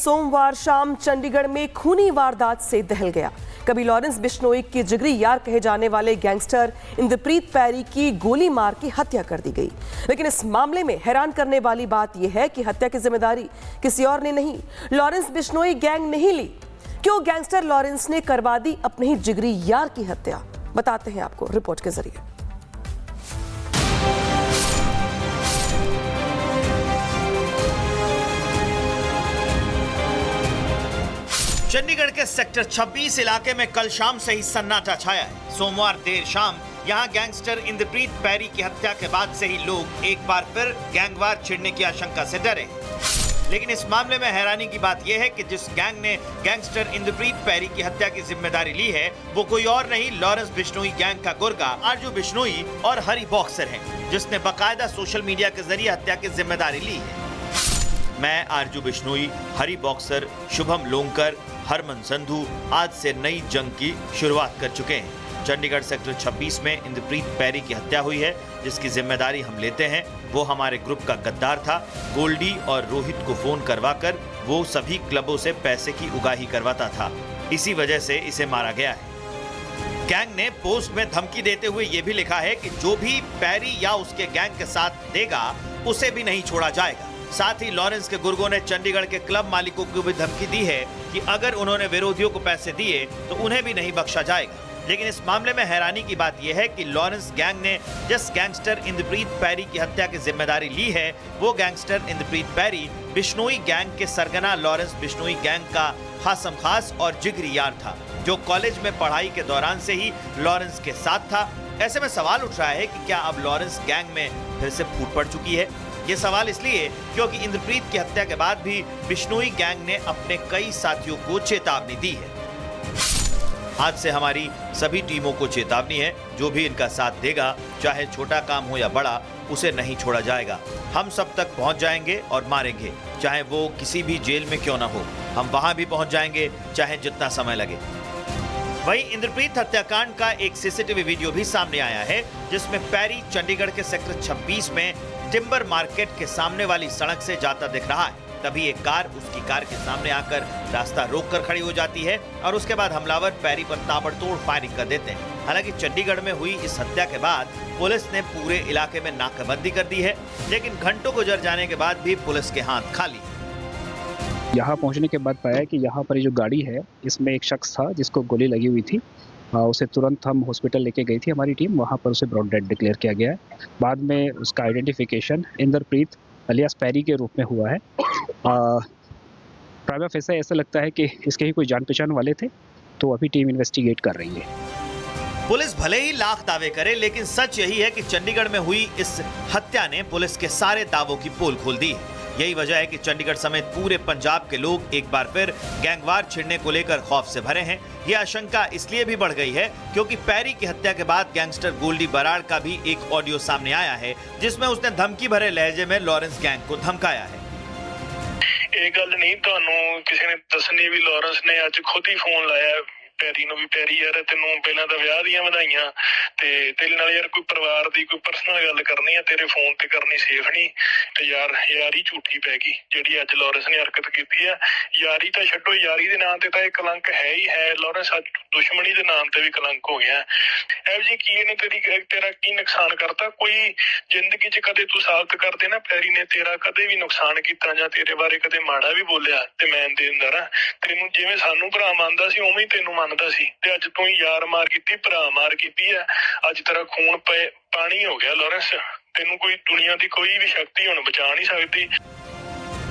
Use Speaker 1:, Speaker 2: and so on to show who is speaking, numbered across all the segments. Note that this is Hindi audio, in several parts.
Speaker 1: सोमवार शाम चंडीगढ़ में खूनी वारदात से दहल गया। कभी लॉरेंस बिश्नोई के जिगरी यार कहे जाने वाले गैंगस्टर इंद्रप्रीत पैरी की गोली मार की हत्या कर दी गई। लेकिन इस मामले में हैरान करने वाली बात यह है कि हत्या की जिम्मेदारी किसी और ने नहीं, लॉरेंस बिश्नोई गैंग नहीं ली। क्यों गैंगस्टर लॉरेंस ने करवा दी अपने ही जिगरी यार की हत्या, बताते हैं आपको रिपोर्ट के जरिए।
Speaker 2: चंडीगढ़ के सेक्टर 26 इलाके में कल शाम से ही सन्नाटा छाया है। सोमवार देर शाम यहां गैंगस्टर इंद्रप्रीत पैरी की हत्या के बाद से ही लोग एक बार फिर गैंगवार छिड़ने की आशंका से डरे। लेकिन इस मामले में हैरानी की बात यह है कि जिस गैंग ने गैंगस्टर इंद्रप्रीत पैरी की हत्या की जिम्मेदारी ली है वो कोई और नहीं, लॉरेंस बिश्नोई गैंग का गुर्गा आरजू बिश्नोई और हरी बॉक्सर है, जिसने बाकायदा सोशल मीडिया के जरिए हत्या की जिम्मेदारी ली है। मैं आरजू बिश्नोई, हरी बॉक्सर, शुभम लोंकर, हरमन संधू आज से नई जंग की शुरुआत कर चुके हैं। चंडीगढ़ सेक्टर 26 में इंद्रप्रीत पैरी की हत्या हुई है, जिसकी जिम्मेदारी हम लेते हैं। वो हमारे ग्रुप का गद्दार था। गोल्डी और रोहित को फोन करवाकर वो सभी क्लबों से पैसे की उगाही करवाता था। इसी वजह से इसे मारा गया है। गैंग ने पोस्ट में धमकी देते हुए ये भी लिखा है कि जो भी पैरी या उसके गैंग के साथ देगा उसे भी नहीं छोड़ा जाएगा। साथ ही लॉरेंस के गुर्गों ने चंडीगढ़ के क्लब मालिकों को भी धमकी दी है कि अगर उन्होंने विरोधियों को पैसे दिए तो उन्हें भी नहीं बख्शा जाएगा। लेकिन इस मामले में हैरानी की बात यह है कि लॉरेंस गैंग ने जिस गैंगस्टर इंद्रप्रीत पैरी की हत्या की जिम्मेदारी ली है वो गैंगस्टर इंद्रप्रीत पैरी बिश्नोई गैंग के सरगना लॉरेंस बिश्नोई गैंग का खासम खास और जिगरी यार था, जो कॉलेज में पढ़ाई के दौरान से ही लॉरेंस के साथ था। ऐसे में सवाल उठ रहा है कि क्या अब लॉरेंस गैंग में फिर से फूट पड़ चुकी है। ये सवाल इसलिए क्योंकि इंद्रप्रीत की हत्या के बाद भी बिश्नोई गैंग ने अपने कई साथियों को चेतावनी दी है। आज से हमारी सभी टीमों को चेतावनी है, जो भी इनका साथ देगा, चाहे छोटा काम हो या बड़ा, उसे नहीं छोड़ा जाएगा। हम सब तक पहुंच जाएंगे और मारेंगे, चाहे वो किसी भी जेल में क्यों ना हो। हम वहां भी पहुंच जाएंगे, चाहे जितना समय लगे। वहीं इंद्रप्रीत हत्याकांड का एक सीसीटीवी वीडियो भी सामने आया है, जिसमें पैरी चंडीगढ़ के सेक्टर 26 में टिम्बर मार्केट के सामने वाली सड़क से जाता दिख रहा है। तभी एक कार उसकी कार के सामने आकर रास्ता रोककर खड़ी हो जाती है और उसके बाद हमलावर पैरी पर ताबड़तोड़ फायरिंग कर देते हैं। हालांकि चंडीगढ़ में हुई इस हत्या के बाद पुलिस ने पूरे इलाके में नाकाबंदी कर दी है, लेकिन घंटों गुजर जाने के बाद भी पुलिस के हाथ खाली।
Speaker 3: यहाँ पहुँचने के बाद पाया कि यहाँ पर जो गाड़ी है इसमें एक शख्स था जिसको गोली लगी हुई थी। उसे तुरंत हम हॉस्पिटल लेके गई थी हमारी टीम। वहाँ पर उसे ब्रॉड डेड डिक्लेयर किया गया है। बाद में उसका आइडेंटिफिकेशन इंद्रप्रीत अलियास पैरी के रूप में हुआ है। प्राइमा फेसा ऐसा लगता है कि इसके ही कोई जान पहचान वाले थे, तो अभी टीम इन्वेस्टिगेट कर रही है।
Speaker 2: पुलिस भले ही लाख दावे करे, लेकिन सच यही है कि चंडीगढ़ में हुई इस हत्या ने पुलिस के सारे दावों की पोल खोल दी है। यही वजह है कि चंडीगढ़ समेत पूरे पंजाब के लोग एक बार फिर गैंगवार छिड़ने को लेकर खौफ से भरे हैं। ये आशंका इसलिए भी बढ़ गई है क्योंकि पैरी की हत्या के बाद गैंगस्टर गोल्डी बराड़ का भी एक ऑडियो सामने आया है, जिसमें उसने धमकी भरे लहजे में लॉरेंस गैंग को धमकाया है।
Speaker 4: ਇਹ ਗੱਲ ਨਹੀਂ ਤੁਹਾਨੂੰ ਕਿਸੇ ਨੇ ਦੱਸਣੀ ਵੀ ਲਾਰੈਂਸ ਨੇ ਅੱਜ ਖੁਦ ਹੀ ਫੋਨ ਲਾਇਆ ਪੈਰੀ ਨੂੰ ਵੀ ਪੈਰੀ ਯਾਰ ਤੈਨੂੰ ਪਹਿਲਾਂ ਤਾਂ ਵਿਆਹ ਦੀਆਂ ਵਧਾਈਆਂ ਤੇ ਤੇਰੇ ਨਾਲ ਯਾਰ ਕੋਈ ਪਰਿਵਾਰ ਦੀ ਕੋਈ ਪਰਸਨਲ ਗੱਲ ਕਰਨੀ ਆ ਤੇਰੇ ਫੋਨ ਤੇ ਕਰਨੀ ਸੇਫ ਨਹੀਂ ਤੇ ਯਾਰ ਯਾਰੀ ਝੂਠੀ ਪੈ ਗਈ ਜਿਹੜੀ ਅੱਜ ਲਾਰੈਂਸ ਨੇ ਹਰਕਤ ਕੀਤੀ ਆ। ਯਾਰੀ ਤਾਂ ਛੱਡੋ, ਯਾਰੀ ਦੇ ਨਾਂ ਤੇ ਤਾਂ ਇਹ ਕਲੰਕ ਹੈ ਹੀ ਹੈ। ਲਾਰੈਂਸ ਅੱਜ ਦੁਸ਼ਮਣੀ ਦੇ ਨਾਮ ਤੇ ਵੀ ਕਲੰਕ ਹੋ ਗਿਆ। ਇਹ ਜੀ ਕੀ ਇਹਨੇ ਤੇਰਾ ਕੀ ਨੁਕਸਾਨ ਕਰਤਾ? ਕੋਈ ਜ਼ਿੰਦਗੀ 'ਚ ਕਦੇ ਤੂੰ ਸਾਬਤ ਕਰ ਦੇ ਨਾ ਪੈਰੀ ਨੇ ਤੇਰਾ ਕਦੇ ਵੀ ਨੁਕਸਾਨ ਕੀਤਾ ਜਾਂ ਤੇਰੇ ਬਾਰੇ ਕਦੇ ਮਾੜਾ ਵੀ ਬੋਲਿਆ ਤੇ ਮੈਂ ਦੇ ਅੰਦਰ ਆ ਤੈਨੂੰ ਜਿਵੇਂ ਸਾਨੂੰ ਭਰਾ ਮੰਨਦਾ ਸੀ ਉਵੇਂ ਹੀ ਤੈਨੂੰ ਮੰਨਦਾ ਸੀ ਤੇ ਅੱਜ ਤੂੰ ਯਾਰ ਮਾਰ ਕੀਤੀ, ਭਰਾ ਮਾਰ ਕੀਤੀ ਆ। ਅੱਜ ਤੇਰਾ ਖੂਨ ਪਾਣੀ ਹੋ ਗਿਆ ਲਾਰੈਂਸ। ਤੈਨੂੰ ਕੋਈ ਦੁਨੀਆ ਦੀ ਕੋਈ ਵੀ ਸ਼ਕਤੀ ਹੁਣ बचा नहीं सकती।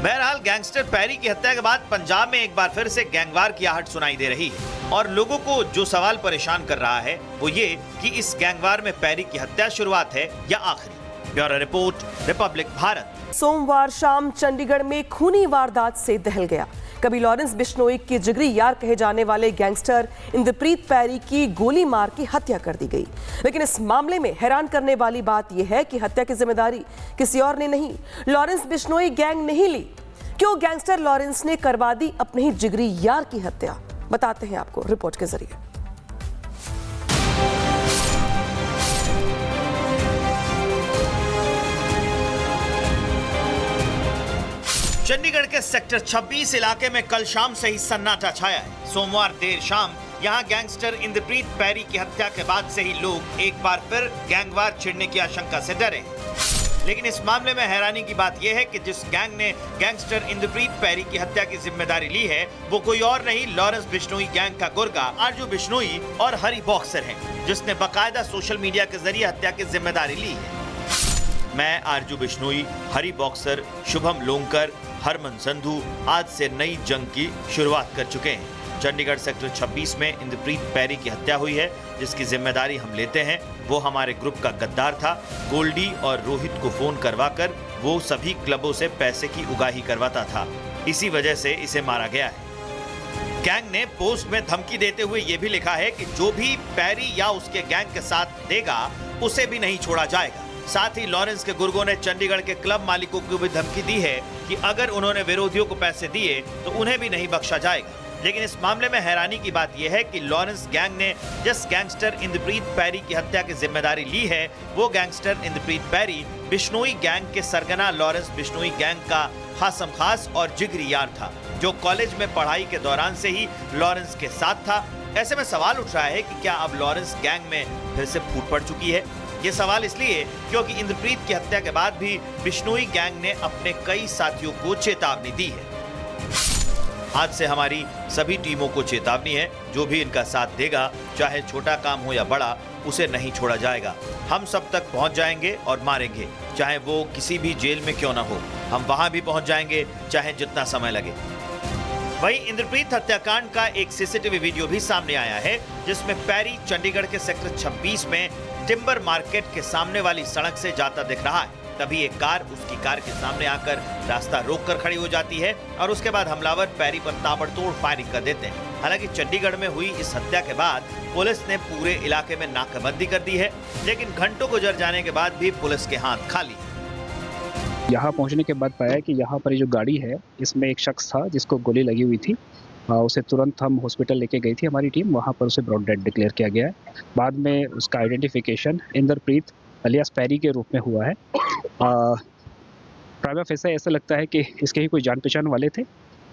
Speaker 2: बहरहाल गैंगस्टर पैरी की हत्या के बाद पंजाब में एक बार फिर से गैंगवार की आहट सुनाई दे रही है और लोगों को जो सवाल परेशान कर रहा है वो ये कि इस गैंगवार में पैरी की हत्या शुरुआत है या आखिरी। Bureau report, Republic Bharat.
Speaker 1: सोमवार शाम चंडीगढ़ में खूनी वारदात से दहल गया। कभी लॉरेंस बिश्नोई के जिगरी यार कहे जाने वाले गैंगस्टर इंद्रप्रीत पैरी की गोली मार की हत्या कर दी गई। लेकिन इस मामले में हैरान करने वाली बात यह है कि हत्या की जिम्मेदारी किसी और ने नहीं, लॉरेंस बिश्नोई गैंग नहीं ली। क्यों गैंगस्टर लॉरेंस ने करवा दी अपने ही जिगरी यार की हत्या, बताते हैं आपको रिपोर्ट के जरिए।
Speaker 2: चंडीगढ़ के सेक्टर 26 इलाके में कल शाम से ही सन्नाटा छाया है। सोमवार देर शाम यहां गैंगस्टर इंद्रप्रीत पैरी की हत्या के बाद से ही लोग एक बार फिर गैंगवार छिड़ने की आशंका से डरे हैं। लेकिन इस मामले में हैरानी की बात यह है कि जिस गैंग ने गैंगस्टर इंद्रप्रीत पैरी की हत्या की जिम्मेदारी ली है वो कोई और नहीं, लॉरेंस बिश्नोई गैंग का गुर्गा आरजू बिश्नोई और हरी बॉक्सर है, जिसने बाकायदा सोशल मीडिया के जरिए हत्या की जिम्मेदारी ली है। मैं आरजू बिश्नोई, हरी बॉक्सर, शुभम लोंकर, हरमन संधू आज से नई जंग की शुरुआत कर चुके हैं। चंडीगढ़ सेक्टर 26 में इंद्रप्रीत पैरी की हत्या हुई है, जिसकी जिम्मेदारी हम लेते हैं। वो हमारे ग्रुप का गद्दार था। गोल्डी और रोहित को फोन करवाकर वो सभी क्लबों से पैसे की उगाही करवाता था। इसी वजह से इसे मारा गया है। गैंग ने पोस्ट में धमकी देते हुए ये भी लिखा है कि जो भी पैरी या उसके गैंग के साथ देगा उसे भी नहीं छोड़ा जाएगा। साथ ही लॉरेंस के गुर्गों ने चंडीगढ़ के क्लब मालिकों को भी धमकी दी है कि अगर उन्होंने विरोधियों को पैसे दिए तो उन्हें भी नहीं बख्शा जाएगा। लेकिन इस मामले में हैरानी की बात यह है कि लॉरेंस गैंग ने जिस गैंगस्टर इंद्रप्रीत पैरी की हत्या की जिम्मेदारी ली है वो गैंगस्टर इंद्रप्रीत पैरी बिश्नोई गैंग के सरगना लॉरेंस बिश्नोई गैंग का खासम खास और जिगरी यार था, जो कॉलेज में पढ़ाई के दौरान से ही लॉरेंस के साथ था। ऐसे में सवाल उठ रहा है कि क्या अब लॉरेंस गैंग में फिर से फूट पड़ चुकी है? ये सवाल इसलिए क्योंकि इंद्रप्रीत की हत्या के बाद भी बिश्नोई गैंग ने अपने कई साथियों को चेतावनी दी है। आज से हमारी सभी टीमों को चेतावनी है, जो भी इनका साथ देगा, चाहे छोटा काम हो या बड़ा, उसे नहीं छोड़ा जाएगा। हम सब तक पहुंच जाएंगे और मारेंगे, चाहे वो किसी भी जेल में क्यों ना हो। हम वहां भी पहुंच जाएंगे, चाहे जितना समय लगे। वहीं इंद्रप्रीत हत्याकांड का एक सीसीटीवी वीडियो भी सामने आया है, जिसमें पैरी चंडीगढ़ के सेक्टर 26 में टिम्बर मार्केट के सामने वाली सड़क से जाता दिख रहा है। तभी एक कार उसकी कार के सामने आकर रास्ता रोककर खड़ी हो जाती है और उसके बाद हमलावर पैरी पर ताबड़तोड़ फायरिंग कर देते हैं। हालांकि चंडीगढ़ में हुई इस हत्या के बाद पुलिस ने पूरे इलाके में नाकाबंदी कर दी है, लेकिन घंटों गुजर जाने के बाद भी पुलिस के हाथ खाली।
Speaker 3: यहाँ पहुँचने के बाद पाया कि यहाँ पर जो गाड़ी है इसमें एक शख्स था जिसको गोली लगी हुई थी। उसे तुरंत हम हॉस्पिटल लेके गई थी हमारी टीम। वहाँ पर उसे ब्रॉड डेड डिक्लेयर किया गया है। बाद में उसका आइडेंटिफिकेशन इंद्रप्रीत अलियास पैरी के रूप में हुआ है। प्राइमा फेसा ऐसा लगता है कि इसके ही कोई जान पहचान वाले थे,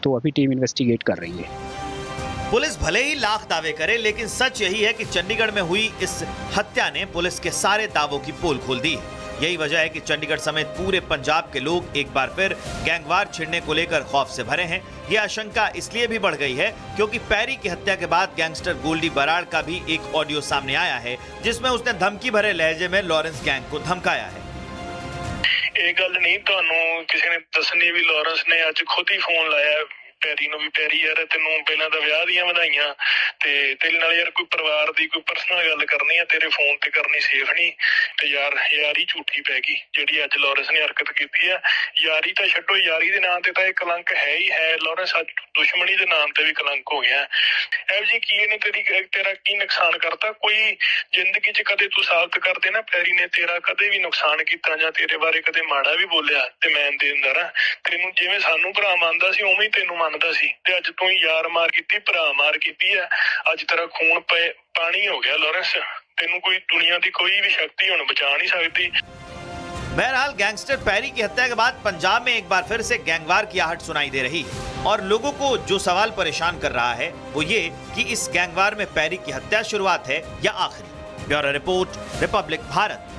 Speaker 3: तो अभी टीम इन्वेस्टिगेट कर रही है।
Speaker 2: पुलिस भले ही लाख दावे करे, लेकिन सच यही है कि चंडीगढ़ में हुई इस हत्या ने पुलिस के सारे दावों की पोल खोल दी है। यही वजह है कि चंडीगढ़ समेत पूरे पंजाब के लोग एक बार फिर गैंगवार छिड़ने को लेकर खौफ से भरे हैं। ये आशंका इसलिए भी बढ़ गई है क्योंकि पैरी की हत्या के बाद गैंगस्टर गोल्डी बराड़ का भी एक ऑडियो सामने आया है, जिसमें उसने धमकी भरे लहजे में लॉरेंस गैंग को धमकाया है।
Speaker 4: ਇਹ ਗੱਲ ਨਹੀਂ ਤੁਹਾਨੂੰ ਕਿਸੇ ਨੇ ਦੱਸਣੀ ਵੀ ਲਾਰੈਂਸ ਨੇ ਅੱਜ ਖੁਦ ਹੀ ਫੋਨ ਲਾਇਆ ਪੈਰੀ ਨੂੰ ਵੀ ਪੈਰੀ ਯਾਰ ਤੈਨੂੰ ਪਹਿਲਾਂ ਤਾਂ ਵਿਆਹ ਦੀਆਂ ਵਧਾਈਆਂ ਤੇ ਤੇਰੇ ਨਾਲ ਯਾਰ ਕੋਈ ਪਰਿਵਾਰ ਦੀ ਕੋਈ ਪਰਸਨਲ ਗੱਲ ਕਰਨੀ ਆ ਤੇਰੇ ਫੋਨ ਤੇ ਕਰਨੀ ਸੇਫ ਨਹੀਂ ਤੇ ਯਾਰ ਯਾਰੀ ਝੂਠੀ ਪੈ ਗਈ ਜਿਹੜੀ ਅੱਜ ਲਾਰੈਂਸ ਨੇ ਹਰਕਤ ਕੀਤੀ ਆ। ਯਾਰੀ ਤਾਂ ਛੱਡੋ, ਯਾਰੀ ਦੇ ਨਾਂ ਤੇ ਤਾਂ ਇਹ ਕਲੰਕ ਹੈ ਹੀ ਹੈ। ਲਾਰੈਂਸ ਅੱਜ ਦੁਸ਼ਮਣੀ ਦੇ ਨਾਮ ਤੇ ਵੀ ਕਲੰਕ ਹੋ ਗਿਆ। ਇਹੋ ਜਿਹੀ ਕੀ ਇਹਨੇ ਤੇਰਾ ਕੀ ਨੁਕਸਾਨ ਕਰਤਾ? ਕੋਈ ਜ਼ਿੰਦਗੀ 'ਚ ਕਦੇ ਤੂੰ ਸਾਬਤ ਕਰ ਦੇ ਨਾ ਪੈਰੀ ਨੇ ਤੇਰਾ ਕਦੇ ਵੀ ਨੁਕਸਾਨ ਕੀਤਾ ਜਾਂ ਤੇਰੇ ਬਾਰੇ ਕਦੇ ਮਾੜਾ ਵੀ ਬੋਲਿਆ ਤੇ ਮੈਂ ਦੇਂਦਾ ਨਾ ਤੈਨੂੰ ਜਿਵੇਂ ਸਾਨੂੰ ਭਰਾ ਮੰਨਦਾ ਸੀ ਉਵੇਂ ਹੀ ਤੈਨੂੰ ਮੰਨਦਾ ਸੀ ਤੇ ਅੱਜ ਤੂੰ ਯਾਰ ਮਾਰ ਕੀਤੀ, ਭਰਾ ਮਾਰ ਕੀਤੀ ਆ। ਅੱਜ ਤੇਰਾ ਖੂਨ ਪਾਣੀ ਹੋ ਗਿਆ ਲਾਰੈਂਸ। ਤੈਨੂੰ ਕੋਈ दुनिया की कोई भी शक्ति हुण बचा नहीं सकती।
Speaker 2: बहरहाल गैंगस्टर पैरी की हत्या के बाद पंजाब में एक बार फिर से गैंगवार की आहट सुनाई दे रही है और लोगों को जो सवाल परेशान कर रहा है वो ये कि इस गैंगवार में पैरी की हत्या शुरुआत है या आखिरी। Bureau report, Republic Bharat.